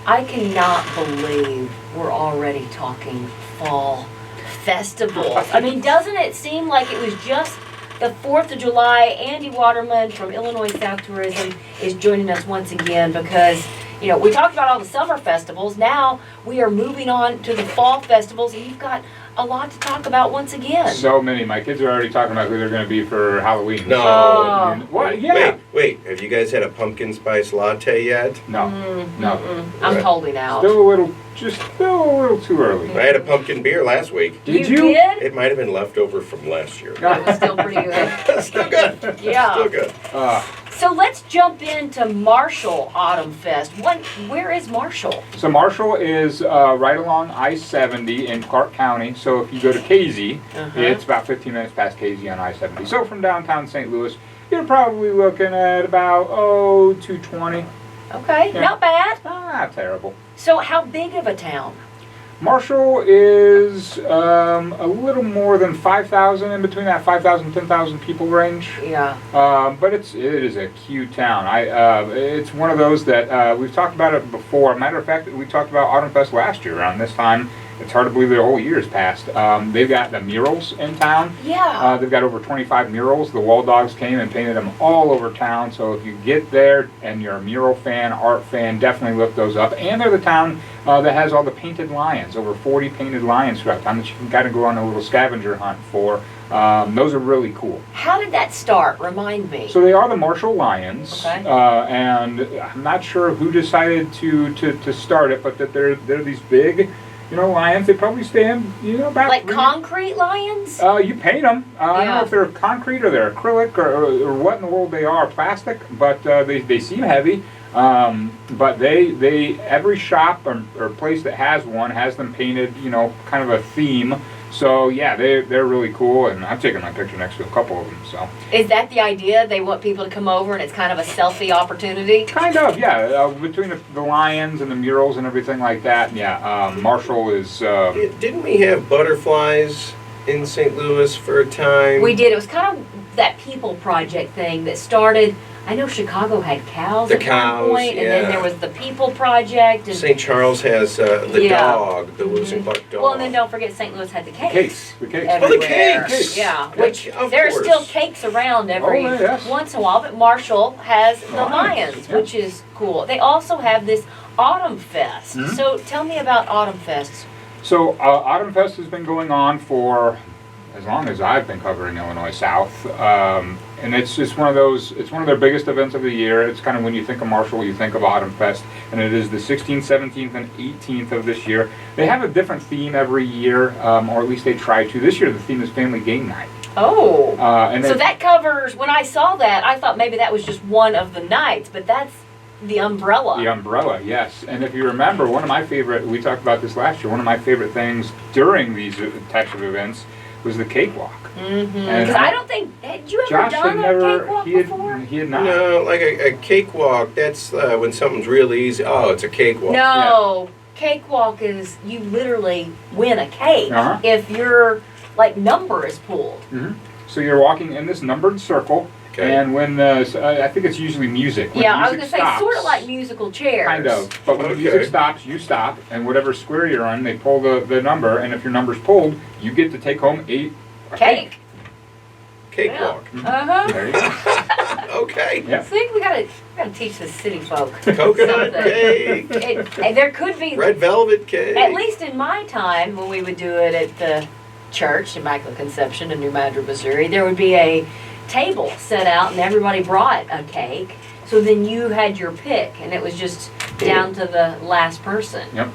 I cannot believe we're already talking fall festivals. I mean, doesn't it seem like it was just the 4th of July? Andy Waterman from ILLINOISouth Tourism is joining us once again because, you know, we talked about all the summer festivals. Now we are moving on to the fall festivals, and you've got a lot to talk about once again. So many. My kids are already talking about who they're going to be for Halloween. No. Oh. What? Yeah. Wait. Have you guys had a pumpkin spice latte yet? No. No. I'm holding out. Still a little too early. I had a pumpkin beer last week. Did you? you? Did? It might have been leftover from last year. It was still pretty good. Still good. Yeah. Still good. So let's jump into Marshall Autumn Fest. Where is Marshall? So Marshall is right along I-70 in Clark County. So if you go to KZ, it's about 15 minutes past KZ on I-70. So from downtown St. Louis, you're probably looking at about 220. Okay, Yeah. not bad. Not terrible. So how big of a town? Marshall is a little more than 5,000, in between that 5,000 10,000 people range. Yeah. But it is a cute town. It's one of those that we've talked about it before. Matter of fact, we talked about Autumn Fest last year around this time. It's hard to believe the whole year's passed. They've got the murals in town. Yeah. They've got over 25 murals. The Wall Dogs came and painted them all over town. So if you get there and you're a mural fan, art fan, definitely look those up. And they're the town that has all the painted lions, over 40 painted lions throughout town that you can kind of go on a little scavenger hunt for. Those are really cool. How did that start? Remind me. So they are the Marshall Lions, Okay. and I'm not sure who decided to start it, but that they're these big, lions. They probably stand, about like concrete lions? You paint them. I don't know Yeah. if they're concrete or they're acrylic or what in the world they are. Plastic, but they seem heavy. But they every shop or place that has one has them painted, kind of a theme. So yeah, they're really cool, and I've taken my picture next to a couple of them. So Is that the idea? They want people to come over and it's kind of a selfie opportunity? kind of, yeah. Between the lions and the murals and everything like that, yeah. Marshall is. Didn't we have butterflies in St. Louis for a time? We did. It was kind of that people project thing that started. I know Chicago had cows The at cows, one point, and then yeah. there was the people project. And, St. Charles has the Yeah. dog, the Lewis and Clark dog. well, and then don't forget St. Louis had the cakes. The cakes. Oh, the Everywhere. cakes! Yeah, Yeah, which of there are course. still cakes around every Oh, yes. once in a while, but Marshall has the Lions, Lions, yeah. which is cool. They also have this Autumn Fest. Mhm. So tell me about Autumn Fest. So Autumn Fest has been going on for as long as I've been covering Illinois South, and it's just one of those. It's one of their biggest events of the year. It's kind of when you think of Marshall, you think of Autumn Fest, and it is the 16th, 17th, and 18th of this year. They have a different theme every year, or at least they try to. This year, the theme is Family Game Night. Oh, And so then- that covers. When I saw that, I thought maybe that was just one of the nights, but that's the umbrella. The umbrella, yes. And if you remember, one of my favorite, we talked about this last year, one of my favorite things during these types of events was the cakewalk. Mm-hmm. And Because I don't think, had you ever Josh done had a never, cakewalk he before? had not. No, like a cakewalk, that's when something's really easy. Oh, it's a cakewalk. No, cakewalk is you literally win a cake Uh-huh. if your number is pulled. So you're walking in this numbered circle, Okay. and when I think it's usually music. When Yeah, the I was music gonna say stops, sort of like musical chairs. kind of. But when the Okay. music stops, you stop, and whatever square you're on, they pull the number, and if your number's pulled, you get to take home a Cake. Cakewalk. Uh huh. There you go. Okay. Yeah. See, we gotta teach the city folk. Coconut something. cake. And there could be, Red velvet cake. at least in my time when we would do it at the church, Immaculate Conception in New Madrid, Missouri, there would be a table set out and everybody brought a cake. So then you had your pick and it was just down to the last person. Yep.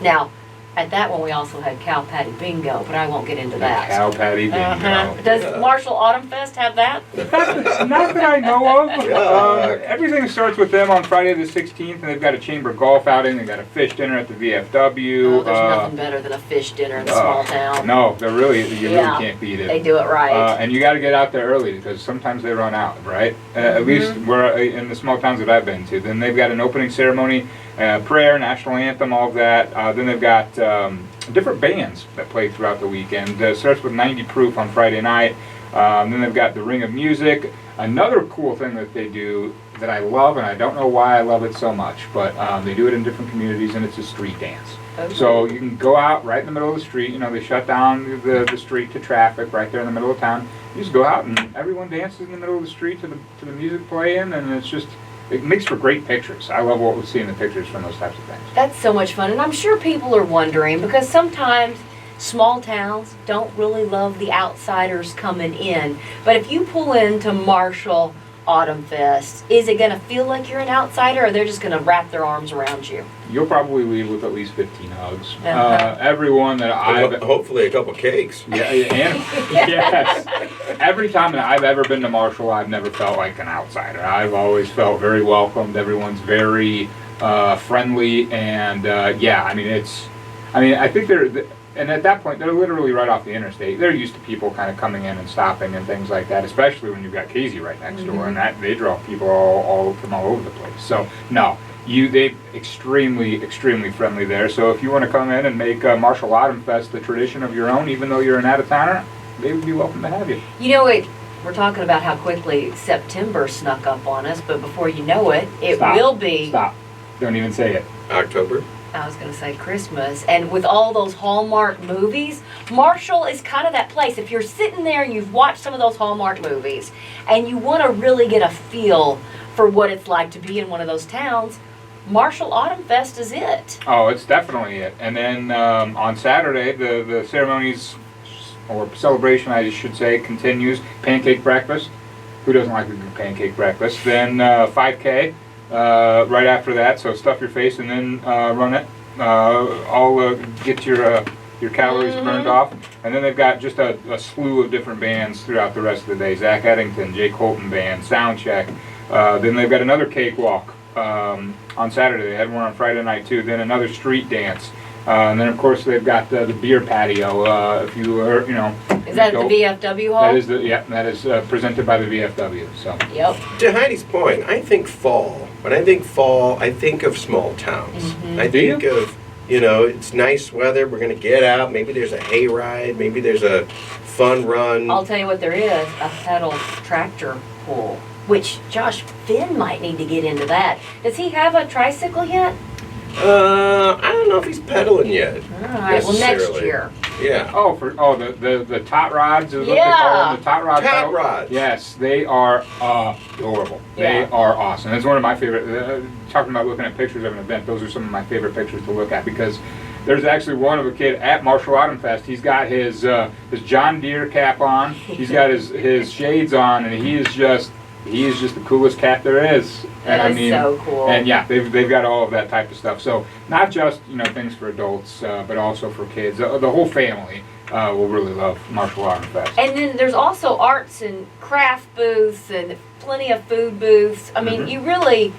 Now, at that one we also had cow patty bingo, but I won't get into that. Cow patty bingo. Uh-huh. Does Marshall Autumn Fest have that? Not that I know of. Yuck. Everything starts with them on Friday the 16th, and they've got a chamber golf outing. They've got a fish dinner at the VFW. Oh, there's nothing better than a fish dinner in a small town. No, you really Yeah. can't beat it. They do it right. And you got to get out there early because sometimes they run out, right? At least we're in the small towns that I've been to. Then they've got an opening ceremony, prayer, national anthem, all of that. Then they've got different bands that play throughout the weekend. It starts with 90 Proof on Friday night. Then they've got the Ring of Music. Another cool thing that they do, that I love, and I don't know why I love it so much, but they do it in different communities, and it's a street dance. Okay. So you can go out right in the middle of the street. You know, they shut down the street to traffic right there in the middle of town. You just go out and everyone dances in the middle of the street to the music playing, and it makes for great pictures. I love what we see in the pictures from those types of things. That's so much fun, and I'm sure people are wondering, because sometimes small towns don't really love the outsiders coming in. But if you pull into Marshall Autumn Fest, is it going to feel like you're an outsider, or they're just going to wrap their arms around you? You'll probably leave with at least 15 hugs. Uh-huh. Everyone that I've Hopefully a couple cakes. yeah, and yes, every time that I've ever been to Marshall, I've never felt like an outsider. I've always felt very welcomed. Everyone's very friendly, and yeah, I mean I think and at that point, they're literally right off the interstate. They're used to people kind of coming in and stopping and things like that, especially when you've got Casey right next door, and they draw people all from all over the place. So, no, they extremely friendly there. So if you want to come in and make Marshall Autumn Fest the tradition of your own, even though you're an out-of-towner, they would be welcome to have you. You know, we're talking about how quickly September snuck up on us, but before you know it, will be... Stop. Don't even say it. October. I was going to say Christmas, and with all those Hallmark movies, Marshall is kind of that place. If you're sitting there and you've watched some of those Hallmark movies, and you want to really get a feel for what it's like to be in one of those towns, Marshall Autumn Fest is it. Oh, it's definitely it. And then on Saturday, the ceremonies, or celebration, I should say, continues. Pancake breakfast. Who doesn't like a good pancake breakfast? Then 5K. Right after that, so stuff your face and then run it. All get your calories burned off, and then they've got just a slew of different bands throughout the rest of the day. Zach Eddington, Jay Colton Band, Soundcheck. Then they've got another cakewalk on Saturday. They had one on Friday night too. Then another street dance. And then of course they've got the beer patio. If you are, Is that at the VFW hall? That is presented by the VFW. So. Yep. To Heidi's point, I think fall. When I think fall, I think of small towns. I think of, it's nice weather. We're going to get out. Maybe there's a hayride. Maybe there's a fun run. I'll tell you what there is, a pedal tractor pull, which Josh Finn might need to get into that. Does he have a tricycle yet? I don't know if he's pedaling yet. All right, well, next necessarily. year. Yeah. The tot rods is what they Yeah. call them, the tot rod Tot pedal. rods. Yes, they are adorable. They Yeah. are awesome. It's one of my favorite. Talking about looking at pictures of an event, those are some of my favorite pictures to look at, because there's actually one of a kid at Marshall Autumn Fest. He's got his John Deere cap on. He's got his shades on, and he is just the coolest cat there is. That is so cool. And yeah, they've got all of that type of stuff. So not just things for adults, but also for kids. The whole family will really love Marshall Autumn Fest. And then there's also arts and craft booths and plenty of food booths. I mean, you really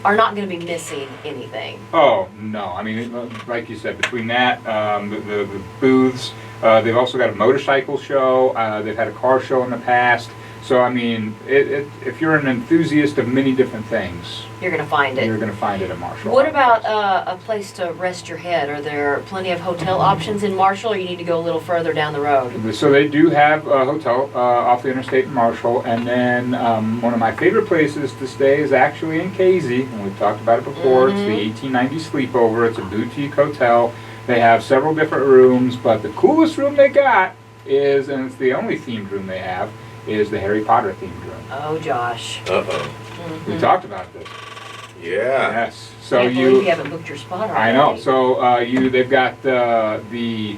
are not going to be missing anything. Oh no! I mean, like you said, between that, the booths, they've also got a motorcycle show. They've had a car show in the past. So I mean, if you're an enthusiast of many different things, You're going to find it. you're going to find it at Marshall. What about a place to rest your head? Are there plenty of hotel options in Marshall, or you need to go a little further down the road? So they do have a hotel off the interstate in Marshall, and then one of my favorite places to stay is actually in Casey, and we've talked about it before. It's the 1890 Sleepover. It's a boutique hotel. They have several different rooms, but the coolest room they got is, and it's the only themed room they have, is the Harry Potter themed room. Oh, Josh. Uh-oh. We talked about this. Yeah. Yes. So Can't believe you haven't booked your spot already. I know. So they've got the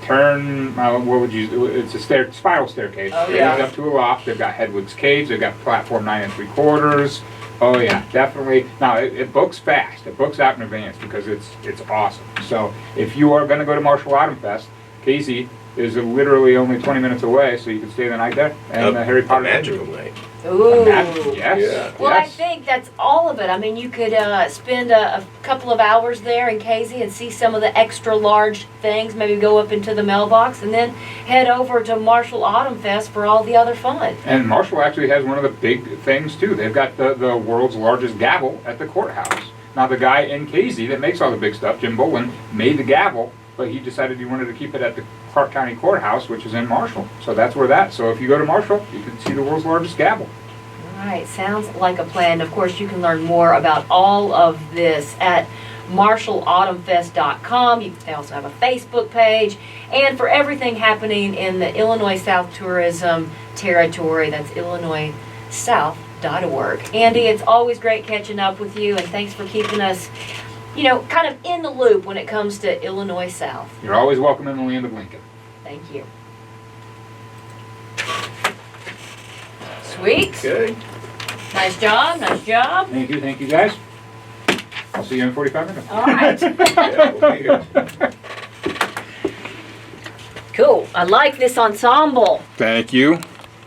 turn. What would you? It's a spiral staircase. Oh, It yeah. leads up to a loft. They've got Hedwig's Caves. They've got platform 9 3/4. Oh yeah, definitely. Now it books fast. It books out in advance because it's awesome. So if you are going to go to Marshall Autumn Fest, Casey is literally only 20 minutes away, so you can stay the night there. And Harry Potter. A magical night. Ooh. Yes. Yeah. Well, I Yes. think that's all of it. I mean, you could spend a couple of hours there in Casey and see some of the extra large things, maybe go up into the mailbox, and then head over to Marshall Autumn Fest for all the other fun. And Marshall actually has one of the big things too. They've got the world's largest gavel at the courthouse. Now the guy in Casey that makes all the big stuff, Jim Bolin, made the gavel, but he decided he wanted to keep it at the Clark County Courthouse, which is in Marshall. So that's where that. So if you go to Marshall, you can see the world's largest gavel. right, sounds like a plan. Of course, you can learn more about all of this at MarshallAutumnFest.com. They also have a Facebook page. And for everything happening in the Illinois South Tourism Territory, that's ILLINOISouth.org. Andy, it's always great catching up with you, and thanks for keeping us, kind of in the loop when it comes to Illinois South. You're always welcome in the land of Lincoln. Thank you. Sweet. Good. Nice job, nice job. Thank you guys. I'll see you in 45 minutes. All right. Yeah, we'll be here. Cool. I like this ensemble. Thank you.